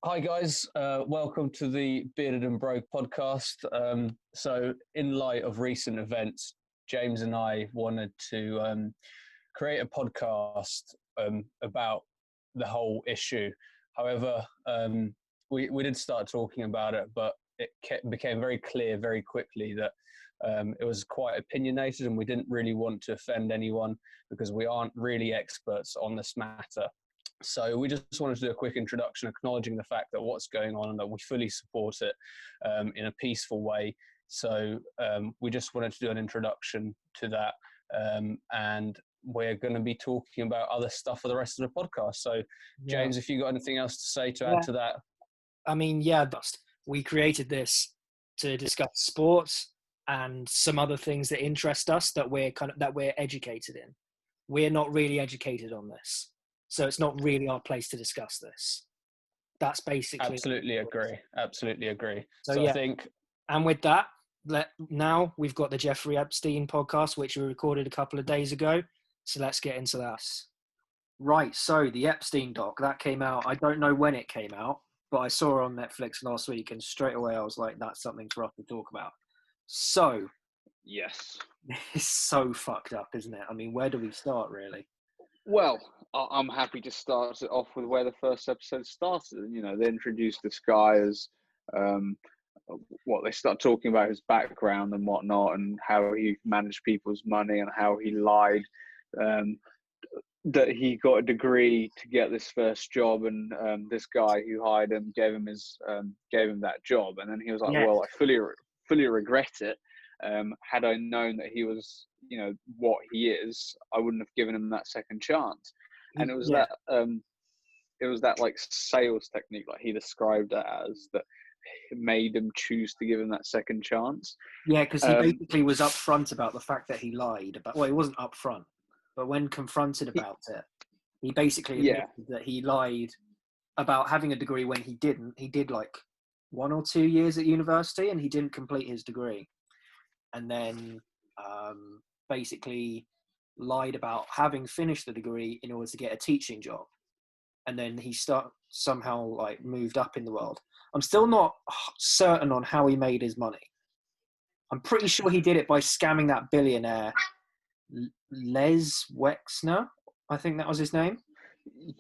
Hi guys, welcome to the Bearded and Broke podcast. So, in light of recent events, James and I wanted to create a podcast about the whole issue. However, we did start talking about it, but became very clear very quickly that it was quite opinionated, and we didn't really want to offend anyone because we aren't really experts on this matter. So we just wanted to do a quick introduction, acknowledging the fact that what's going on and that we fully support it in a peaceful way. So we just wanted to do an introduction to that, and we're going to be talking about other stuff for the rest of the podcast. So, Yeah. James, if you got anything else to say to add Yeah. to that? We created this to discuss sports and some other things that interest us that we're educated in. We're not really educated on this, so it's not really our place to discuss this. That's basically Absolutely agree. Absolutely agree. So I yeah, think, and with that, now we've got the Jeffrey Epstein podcast, which we recorded a couple of days ago. So let's get into that. Right. So the Epstein doc that came out. I don't know when it came out, but I saw it on Netflix last week, and straight away I was like, "That's something for us to talk about." So Yes. it's so fucked up, isn't it? I mean, where do we start, really? Well, I'm happy to start it off with where the first episode started. You know, they introduced this guy as they start talking about his background and whatnot, and how he managed people's money and how he lied. That he got a degree to get this first job, and this guy who hired him gave him that job, and then he was like, Yeah. "Well, I fully regret it. Had I known that he was, what he is, I wouldn't have given him that second chance." And it was that like sales technique, like he described it as, that made him choose to give him that second chance. Yeah, because he basically was upfront about the fact that he lied about. Well, he wasn't upfront, but when confronted about it, he basically admitted that he lied about having a degree when he didn't. He did like 1 or 2 years at university, and he didn't complete his degree, and then basically lied about having finished the degree in order to get a teaching job, and then he somehow like moved up in the world. I'm still not certain on how he made his money. I'm pretty sure he did it by scamming that billionaire, Les Wexner. I think that was his name.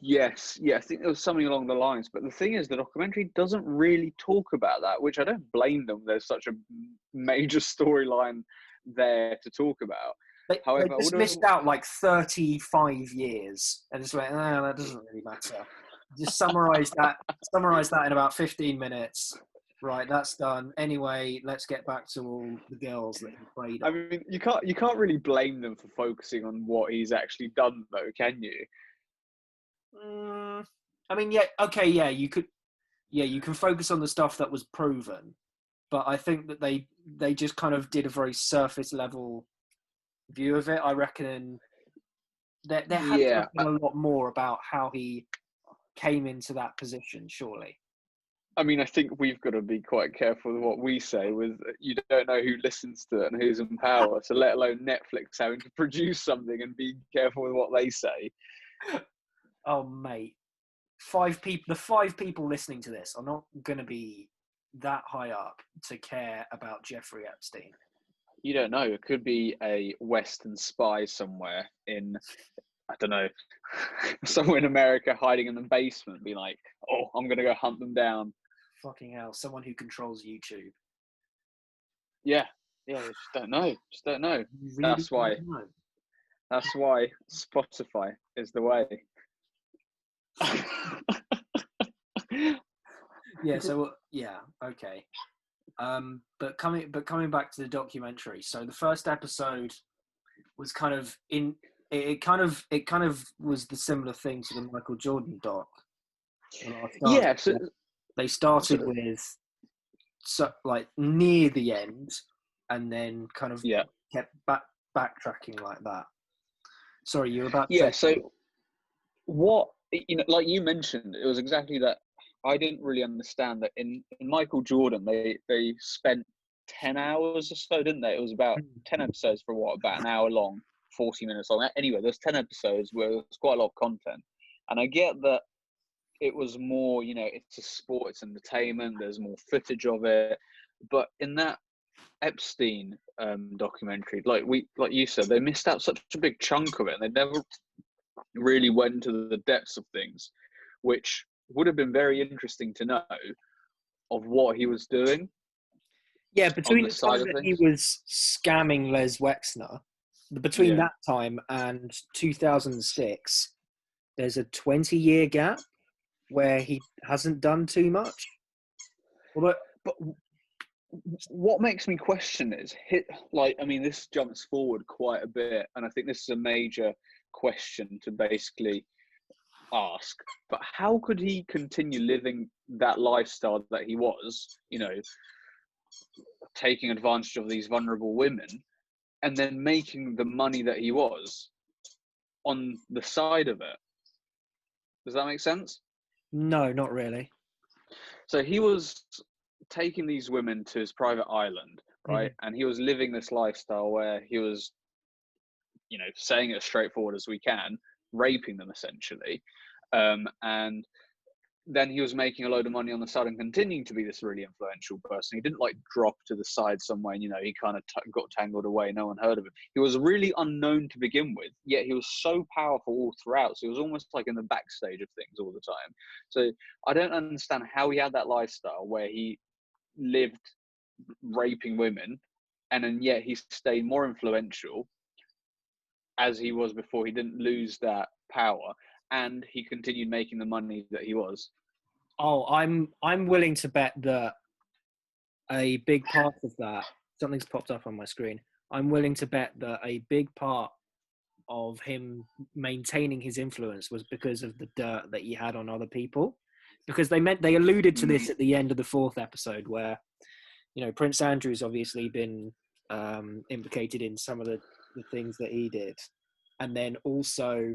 Yes, I think there was something along the lines. But the thing is, the documentary doesn't really talk about that, which I don't blame them. There's such a major storyline there to talk about. However, they just missed out like 35 years, and just went, "No, that doesn't really matter." Just summarize that in about 15 minutes. Right, that's done. Anyway, let's get back to all the girls that he played on. I mean, you can't really blame them for focusing on what he's actually done, though, can you? I mean, yeah, okay, yeah, you could, you can focus on the stuff that was proven, but I think that they just kind of did a very surface level view of it. I reckon there had to have been a lot more about how he came into that position, surely. I mean, I think we've got to be quite careful with what we say. With you don't know who listens to it and who's in power, so let alone Netflix having to produce something and be careful with what they say. Oh, mate, the 5 people listening to this are not going to be that high up to care about Jeffrey Epstein. You don't know. It could be a Western spy somewhere in, I don't know, somewhere in America, hiding in the basement, be like, "Oh, I'm going to go hunt them down." Fucking hell, someone who controls YouTube. Yeah, just don't know. Really That's why Spotify is the way. Okay. But coming back to the documentary, so the first episode was kind of it kind of was the similar thing to the Michael Jordan doc. They started with like near the end, and then kind of kept backtracking like that. Sorry, you were about to say. So what, like you mentioned, it was exactly that. I didn't really understand that in Michael Jordan, they spent 10 hours or so, didn't they? It was about 10 episodes for about an hour long, 40 minutes long. Anyway, there's 10 episodes where there's quite a lot of content. And I get that it was more, it's a sport, it's entertainment, there's more footage of it. But in that Epstein documentary, like you said, they missed out such a big chunk of it, and they never really went into the depths of things, which would have been very interesting to know of what he was doing. Yeah, between the the time side of that he things. was scamming Les Wexner, between that time and 2006, there's a 20-year gap where he hasn't done too much. But what makes me question is, this jumps forward quite a bit, and I think this is a major question to basically ask. But how could he continue living that lifestyle that he was, taking advantage of these vulnerable women, and then making the money that he was on the side of it? Does that make sense? No, not really. So he was taking these women to his private island, right? And he was living this lifestyle where he was, saying it as straightforward as we can, raping them essentially. And then he was making a load of money on the side and continuing to be this really influential person. He didn't drop to the side somewhere, he kind of got tangled away. No one heard of him. He was really unknown to begin with, yet he was so powerful all throughout. So he was almost like in the backstage of things all the time. So I don't understand how he had that lifestyle where he lived raping women, and then yet he stayed more influential as he was before. He didn't lose that power, and he continued making the money that he was. Oh, I'm willing to bet that a big part of that, something's popped up on my screen. I'm willing to bet that a big part of him maintaining his influence was because of the dirt that he had on other people. Because they alluded to this at the end of the 4th episode, where, Prince Andrew's obviously been implicated in some of the things that he did. And then also,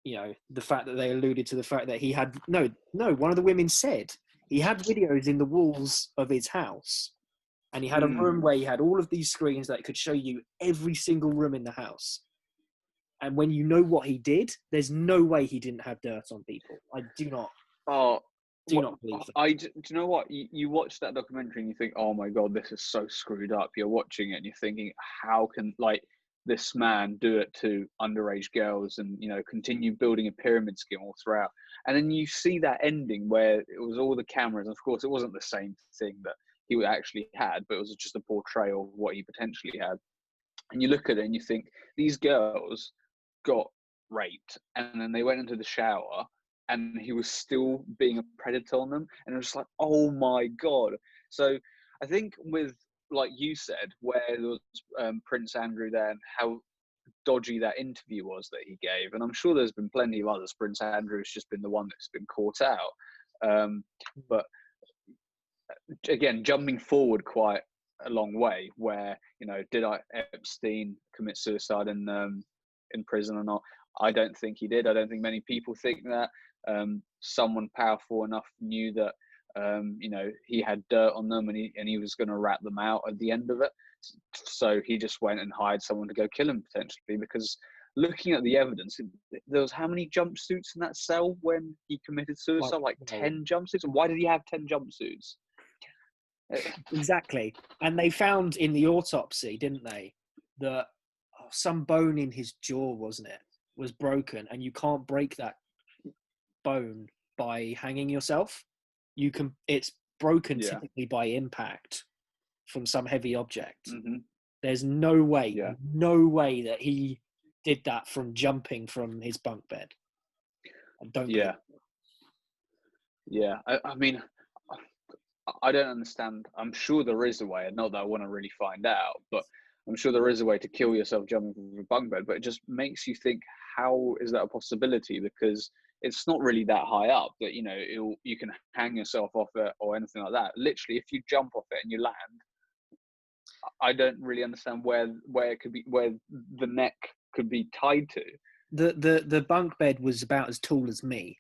the fact that they alluded to the fact that he had, one of the women said he had videos in the walls of his house, and he had a room where he had all of these screens that could show you every single room in the house. And when you know what he did, there's no way he didn't have dirt on people. I do not. Not believe that. Do you know what? You watch that documentary and you think, oh my God, this is so screwed up. You're watching it and you're thinking, how can this man do it to underage girls and, continue building a pyramid scheme all throughout. And then you see that ending where it was all the cameras. And of course, it wasn't the same thing that he actually had, but it was just a portrayal of what he potentially had. And you look at it and you think, these girls got raped and then they went into the shower and he was still being a predator on them. And it was like, oh my God. So I think with, like you said, where there was Prince Andrew there and how dodgy that interview was that he gave, and I'm sure there's been plenty of others. Prince Andrew's just been the one that's been caught out. But again, jumping forward quite a long way, where did Epstein commit suicide in prison or not? I don't think he did. I don't think many people think that. Someone powerful enough knew that he had dirt on them, and he was going to rat them out at the end of it. So he just went and hired someone to go kill him potentially, because looking at the evidence, there was how many jumpsuits in that cell when he committed suicide? Like 10 jumpsuits. And why did he have 10 jumpsuits? Exactly. And they found in the autopsy, didn't they, that some bone in his jaw, wasn't it, was broken, and you can't break that bone by hanging yourself. It's broken typically by impact from some heavy object. There's no way that he did that from jumping from his bunk bed. I don't I mean, I don't understand. I'm sure there is a way, not that I want to really find out, but I'm sure there is a way to kill yourself jumping from a bunk bed. But it just makes you think, how is that a possibility? Because it's not really that high up that you can hang yourself off it or anything like that. Literally, if you jump off it and you land, I don't really understand where it could be, where the neck could be tied to. The bunk bed was about as tall as me,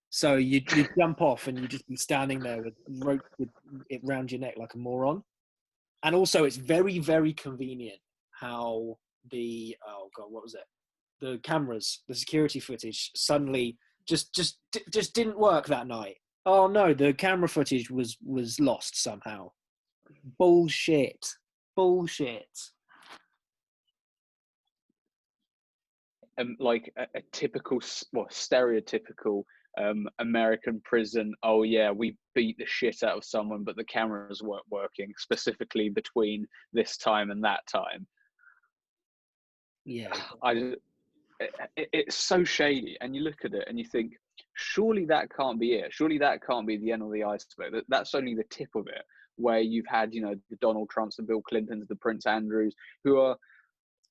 so you jump off and you just be standing there with rope with it round your neck like a moron. And also, it's very, very convenient how the cameras, the security footage suddenly just didn't work that night. Oh no, the camera footage was lost somehow. Bullshit. Like a typical, well, stereotypical American prison. Oh yeah, we beat the shit out of someone, but the cameras weren't working specifically between this time and that time. Yeah, it's so shady, and you look at it and you think, surely that can't be it. Surely that can't be the end of the iceberg. That's only the tip of it. Where you've had, you know, the Donald Trumps, the Bill Clintons, the Prince Andrews, who are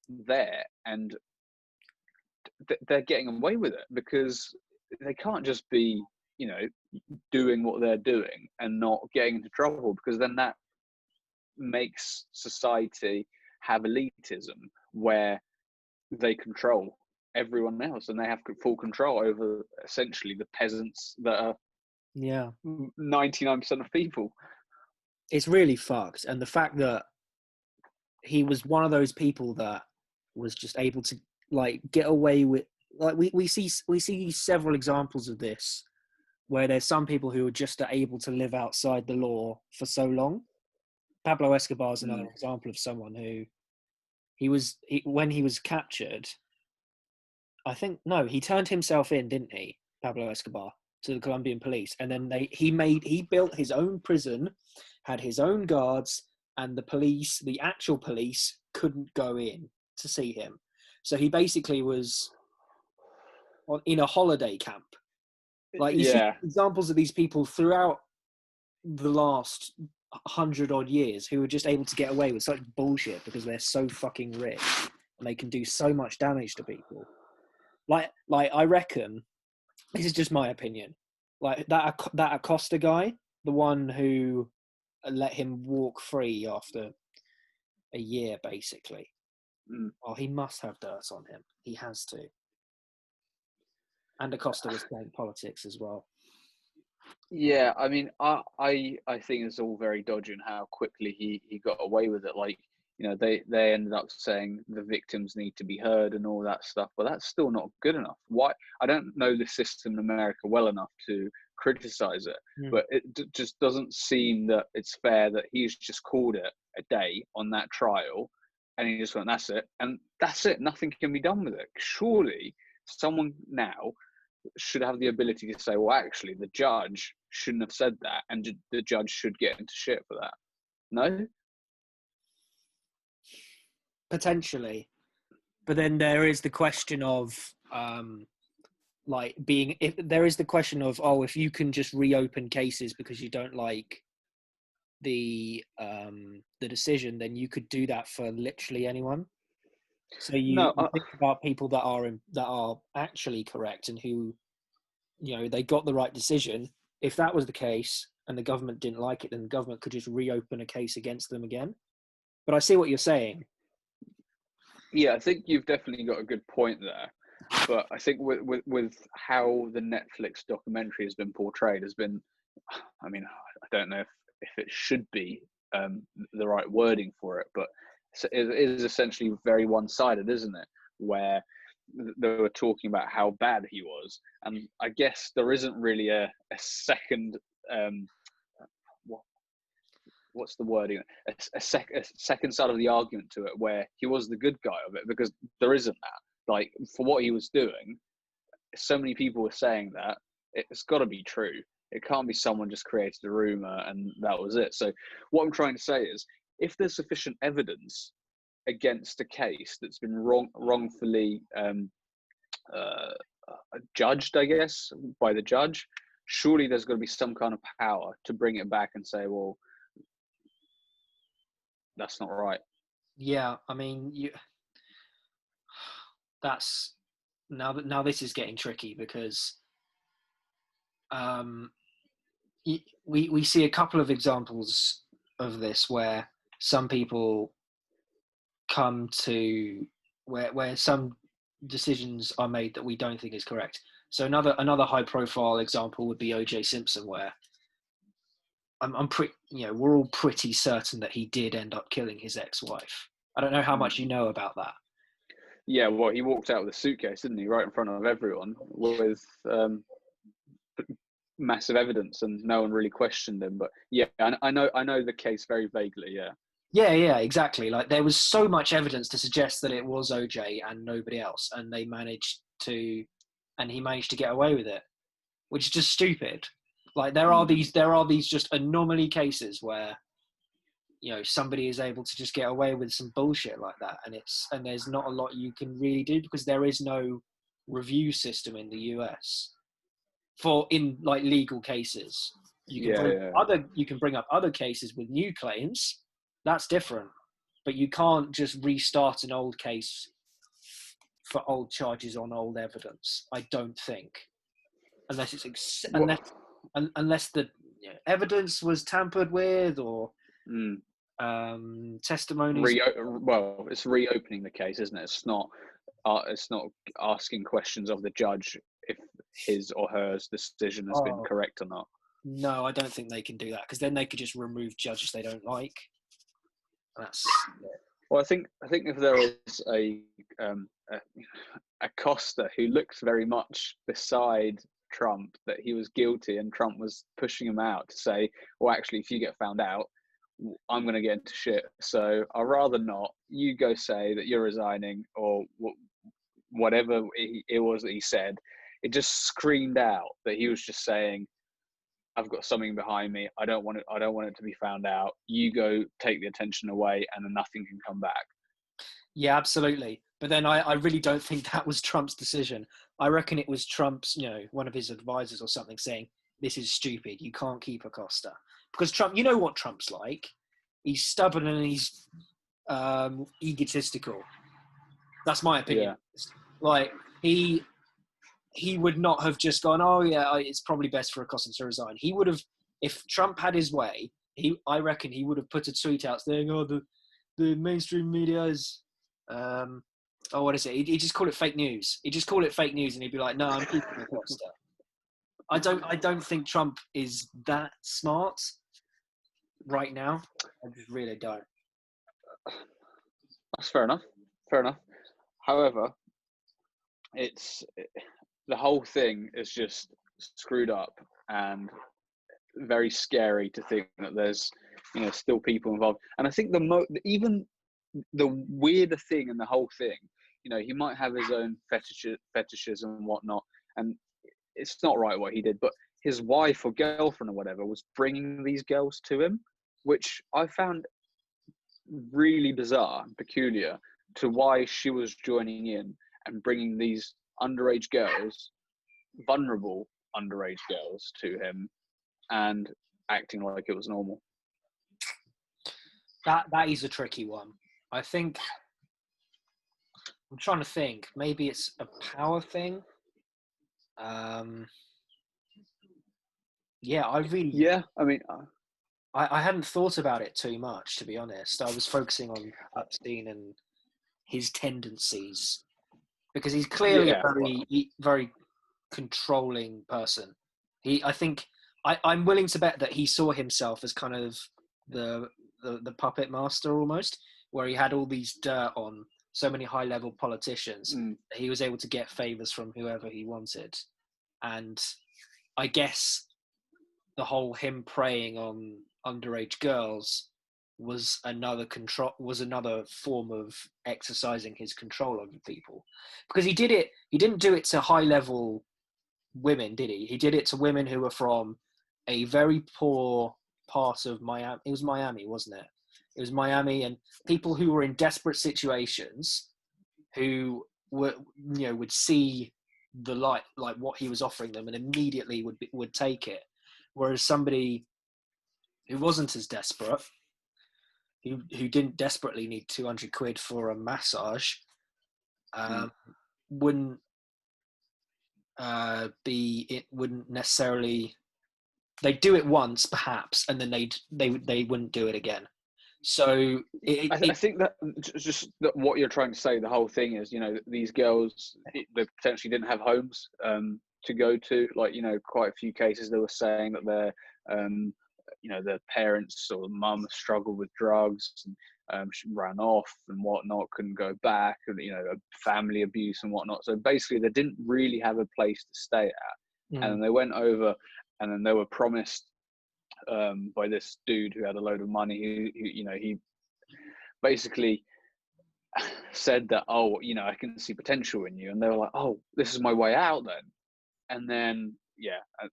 there and they're getting away with it because they can't just be, you know, doing what they're doing and not getting into trouble, because then that makes society have elitism where they control everyone else and they have full control over essentially the peasants that are 99% of people. It's really fucked. And the fact that he was one of those people that was just able to like get away with, like we see several examples of this where there's some people who are just able to live outside the law for so long. Pablo Escobar is another example of someone who when he was captured, I think, no, he turned himself in, didn't he, Pablo Escobar, to the Colombian police, and then he built his own prison, had his own guards, and the actual police couldn't go in to see him. So he basically was in a holiday camp. Like you see examples of these people throughout the last 100 odd years who are just able to get away with such bullshit because they're so fucking rich and they can do so much damage to people. Like I reckon, this is just my opinion, like that Acosta guy, the one who let him walk free after a year, basically. Oh, he must have dirt on him. He has to. And Acosta was playing politics as well. Yeah, I mean, I think it's all very dodgy in how quickly he got away with it. Like, you know, they ended up saying the victims need to be heard and all that stuff, but that's still not good enough. Why? I don't know the system in America well enough to criticize it, but it just doesn't seem that it's fair that he's just called it a day on that trial, and he just went, that's it, and that's it. Nothing can be done with it. Surely someone now should have the ability to say, well, actually, the judge shouldn't have said that, and the judge should get into shit for that. No? Potentially. But then there is the question of, there is the question of, if you can just reopen cases because you don't like the decision, then you could do that for literally anyone. So you think about people that are actually correct and who, you know, they got the right decision. If that was the case and the government didn't like it, then the government could just reopen a case against them again. But I see what you're saying. Yeah, I think you've definitely got a good point there. But I think with how the Netflix documentary has been portrayed has been, I mean, I don't know if it should be the right wording for it, but it is essentially very one-sided, isn't it? Where they were talking about how bad he was, and I guess there isn't really a second what's the wording? A second side of the argument to it, where he was the good guy of it, because there isn't that. Like, for what he was doing, so many people were saying that it's got to be true. It can't be someone just created a rumor and that was it. So what I'm trying to say is, if there's sufficient evidence against a case that's been wrongfully judged, I guess, by the judge, surely there's got to be some kind of power to bring it back and say, well, that's not right. Yeah, I mean, that's now this is getting tricky because we see a couple of examples of this where some people come to where some decisions are made that we don't think is correct. So another high profile example would be O.J. Simpson, where I'm pretty, you know, we're all pretty certain that he did end up killing his ex-wife. I don't know how much you know about that. Yeah, well, he walked out with a suitcase, didn't he, right in front of everyone with massive evidence, and no one really questioned him. But yeah, I know the case very vaguely. Yeah. Yeah, exactly. Like there was so much evidence to suggest that it was OJ and nobody else, and he managed to get away with it, which is just stupid. Like there are these just anomaly cases where, you know, somebody is able to just get away with some bullshit like that, and there's not a lot you can really do because there is no review system in the US in like legal cases. You can bring up other cases with new claims. That's different, but you can't just restart an old case for old charges on old evidence. I don't think, unless it's unless the evidence was tampered with or testimonies. It's reopening the case, isn't it? It's not asking questions of the judge if his or her decision has been correct or not. No, I don't think they can do that because then they could just remove judges they don't like. Well, I think if there was a Costa who looks very much beside Trump, that he was guilty and Trump was pushing him out to say, well, actually, if you get found out, I'm going to get into shit. So I'd rather not. You go say that you're resigning or whatever it was that he said. It just screamed out that he was just saying, I've got something behind me. I don't want it to be found out. You go take the attention away and then nothing can come back. Yeah, absolutely. But then I really don't think that was Trump's decision. I reckon it was Trump's, one of his advisors or something saying, this is stupid. You can't keep Acosta. Because Trump, you know what Trump's like. He's stubborn and he's egotistical. That's my opinion. Yeah. Like, he would not have just gone, oh, yeah, it's probably best for Acosta to resign. He would have, if Trump had his way, I reckon he would have put a tweet out saying, oh, the mainstream media is, what is it? He'd just call it fake news. He'd just call it fake news and he'd be like, no, I'm keeping Acosta. I don't think Trump is that smart right now. I just really don't. That's fair enough. However, the whole thing is just screwed up and very scary to think that there's still people involved. And I think even the weirder thing in the whole thing, he might have his own fetishes and whatnot, and it's not right what he did, but his wife or girlfriend or whatever was bringing these girls to him, which I found really bizarre and peculiar to why she was joining in and bringing these underage girls, vulnerable underage girls, to him and acting like it was normal. That is a tricky one. I think I'm trying to think. Maybe it's a power thing. I hadn't thought about it too much, to be honest. I was focusing on Epstein and his tendencies because he's clearly a very controlling person. I'm willing to bet that he saw himself as kind of the puppet master almost, where he had all these dirt on so many high-level politicians that he was able to get favors from whoever he wanted. And I guess the whole him preying on underage girls was another form of exercising his control over people, because he didn't do it to high-level women, did he? He did it to women who were from a very poor part of Miami. It was Miami, wasn't it? It was Miami, and people who were in desperate situations, who would see the light, like what he was offering them, and immediately would take it. Whereas somebody who wasn't as desperate, who didn't desperately need 200 quid for a massage, wouldn't wouldn't necessarily. They'd do it once, perhaps, and then they wouldn't do it again. So I think that just what you're trying to say, the whole thing is, these girls, they potentially didn't have homes to go to. Like, quite a few cases they were saying that their parents or mum struggled with drugs, she ran off and whatnot, couldn't go back, and family abuse and whatnot. So basically, they didn't really have a place to stay at, and then they went over, and then they were promised by this dude who had a load of money. He basically said that, I can see potential in you, and they were like, oh, this is my way out then. And then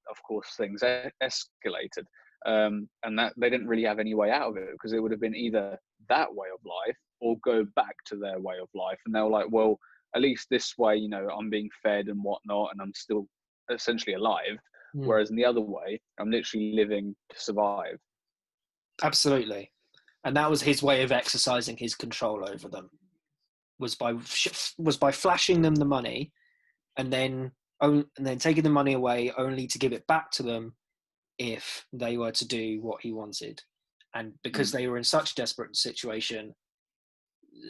of course things escalated, and that they didn't really have any way out of it, because it would have been either that way of life or go back to their way of life. And they were like, well, at least this way, I'm being fed and whatnot, and I'm still essentially alive. Whereas in the other way, I'm literally living to survive. Absolutely. And that was his way of exercising his control over them, was by flashing them the money and then taking the money away, only to give it back to them if they were to do what he wanted. And because they were in such a desperate situation,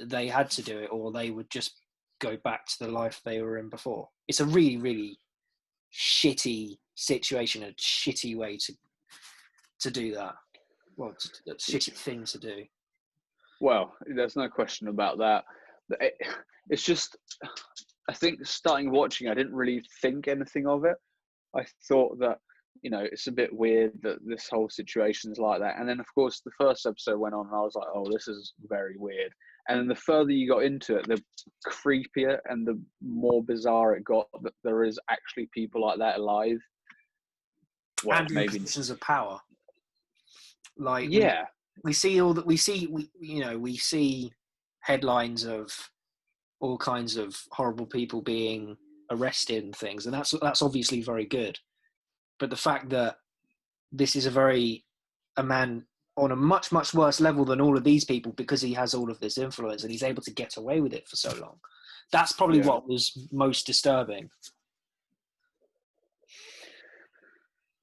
they had to do it, or they would just go back to the life they were in before. It's a really, really shitty situation, a shitty way to do that. Well, a shitty thing to do. Well, there's no question about that. It's just, I think starting watching, I didn't really think anything of it. I thought that, it's a bit weird that this whole situation's like that. And then, of course, the first episode went on, and I was like, oh, this is very weird. And then the further you got into it, the creepier and the more bizarre it got, that there is actually people like that alive. Well, and maybe positions of power. Like, yeah, we see all that. We see headlines of all kinds of horrible people being arrested and things, and that's obviously very good. But the fact that this is a man on a much, much worse level than all of these people, because he has all of this influence and he's able to get away with it for so long, that's probably what was most disturbing.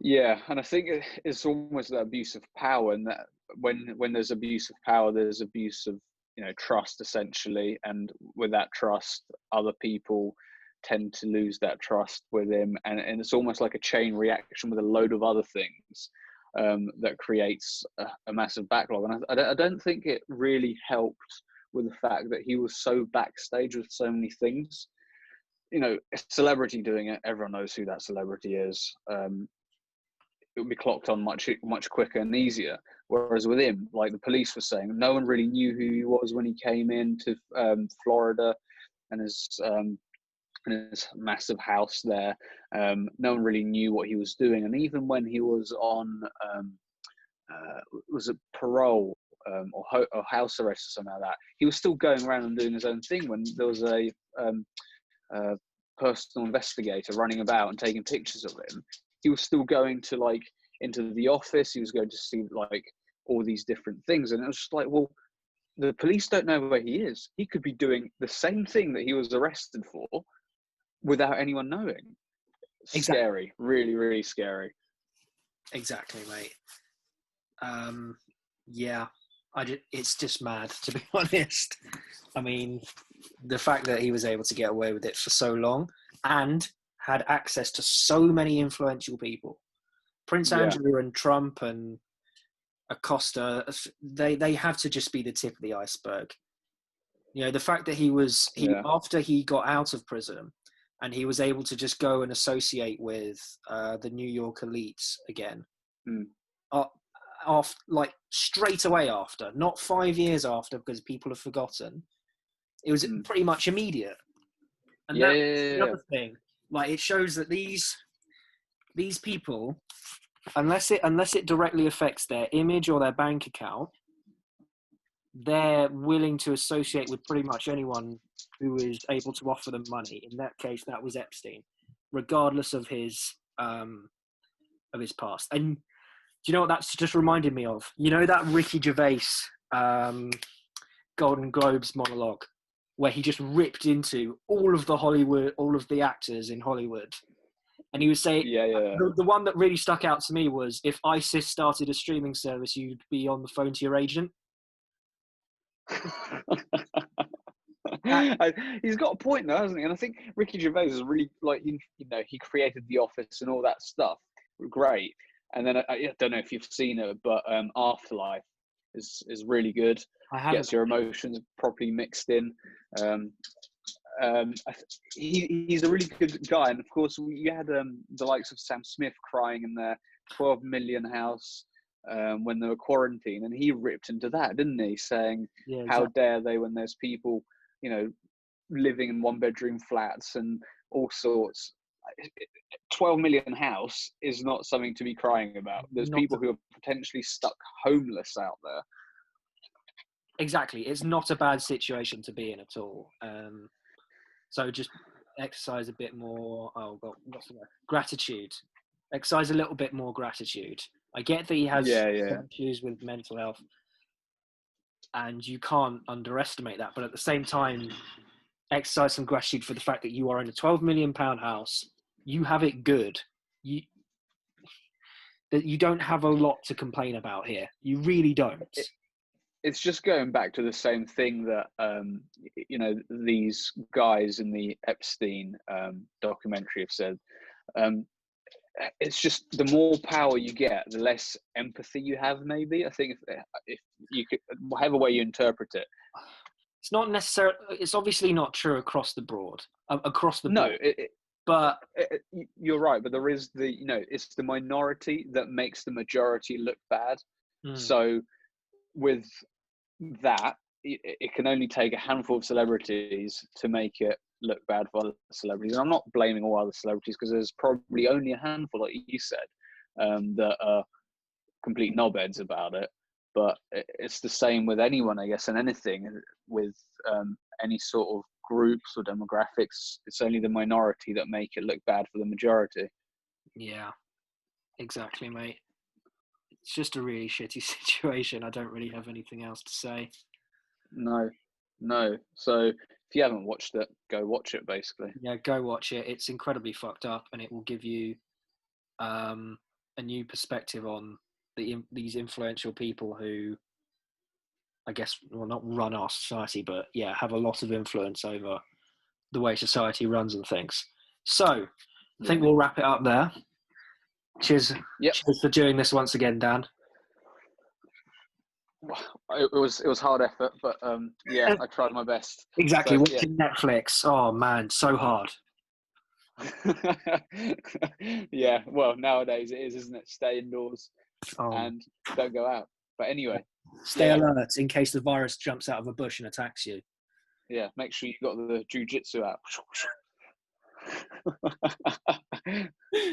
Yeah, and I think it's almost that abuse of power, and that when there's abuse of power, there's abuse of trust, essentially, and with that trust, other people tend to lose that trust with him, and it's almost like a chain reaction with a load of other things that creates a massive backlog. And I don't think it really helped with the fact that he was so backstage with so many things. A celebrity doing it, everyone knows who that celebrity is. It would be clocked on much quicker and easier. Whereas with him, like the police were saying, no one really knew who he was when he came into Florida and his massive house there. No one really knew what he was doing. And even when he was on, was it parole or house arrest or something like that, he was still going around and doing his own thing. When there was a personal investigator running about and taking pictures of him, he was still going to into the office. He was going to see all these different things, and it was just like, well, the police don't know where he is. He could be doing the same thing that he was arrested for without anyone knowing. Exactly. Scary, really, really scary. Exactly, mate. It's just mad, to be honest. I mean, the fact that he was able to get away with it for so long and had access to so many influential people. Prince Andrew and Trump and Acosta, they have to just be the tip of the iceberg. The fact that after he got out of prison and he was able to just go and associate with the New York elites again, straight away after, not 5 years after, because people have forgotten. It was pretty much immediate. And that's the other thing. Like, it shows that these people, unless it directly affects their image or their bank account, they're willing to associate with pretty much anyone who is able to offer them money. In that case, that was Epstein, regardless of his past. And do you know what that's just reminded me of? That Ricky Gervais Golden Globes monologue, where he just ripped into all of the actors in Hollywood. And he was saying, the one that really stuck out to me was, if ISIS started a streaming service, you'd be on the phone to your agent. He's got a point though, hasn't he? And I think Ricky Gervais is really he created The Office and all that stuff. Great. And then I don't know if you've seen it, but Afterlife, is really good. I haven't. Gets your emotions properly mixed in. He's a really good guy, and of course you had the likes of Sam Smith crying in their 12 million house when they were quarantined, and he ripped into that, didn't he? Saying, Yeah, how exactly. dare they, when there's people, living in 1-bedroom flats and all sorts. 12 million house is not something to be crying about. There's people who are potentially stuck homeless out there. Exactly. It's not a bad situation to be in at all. So just exercise a bit more, what's the word? Gratitude. Exercise a little bit more gratitude. I get that he has some issues with mental health, and you can't underestimate that. But at the same time, exercise some gratitude for the fact that you are in a £12 million house. You have it good. You don't have a lot to complain about here. You really don't. It's just going back to the same thing that these guys in the Epstein documentary have said. It's just the more power you get, the less empathy you have. Maybe I think if you could, whatever way you interpret it, it's not necessarily. It's obviously not true across the board. No, but you're right. But there is it's the minority that makes the majority look bad. So with that, it can only take a handful of celebrities to make it look bad for other celebrities. And I'm not blaming all other celebrities, because there's probably only a handful, like you said, that are complete knobheads about it. But it's the same with anyone, I guess, and anything with any sort of groups or demographics. It's only the minority that make it look bad for the majority. Yeah, exactly, mate. It's just a really shitty situation. I don't really have anything else to say. No. So if you haven't watched it, go watch it, basically. Yeah, go watch it. It's incredibly fucked up, and it will give you a new perspective on these influential people who, I guess, well, not run our society, but yeah, have a lot of influence over the way society runs and things. So I think we'll wrap it up there. Cheers. Yep. Cheers for doing this once again, Dan. It was hard effort, but I tried my best. Exactly. So, watching Netflix. Oh man, so hard. Yeah, well, nowadays it is, isn't it? Stay indoors and don't go out. But anyway, stay alert in case the virus jumps out of a bush and attacks you. Yeah, make sure you got the jiu-jitsu out.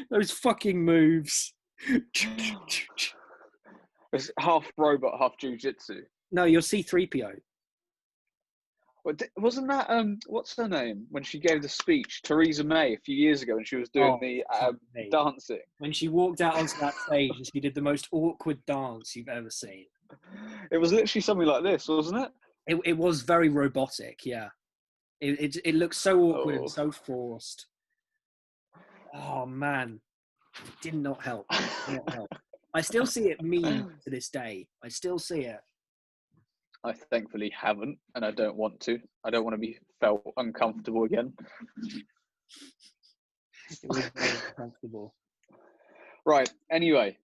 Those fucking moves. It's half robot, half jiu-jitsu. No, you're C-3PO. Wasn't that what's her name when she gave the speech, Theresa May, a few years ago, when she was doing the dancing? When she walked out onto that stage and she did the most awkward dance you've ever seen. It was literally something like this, wasn't it? It was very robotic, yeah. It looked so awkward and so forced. Oh man, it did not help. I still see it meme to this day. I still see it. I thankfully haven't, and I don't want to. I don't want to be felt uncomfortable again. It was very uncomfortable. Right. Anyway,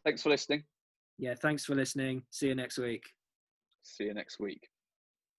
thanks for listening. Yeah, thanks for listening. See you next week. See you next week.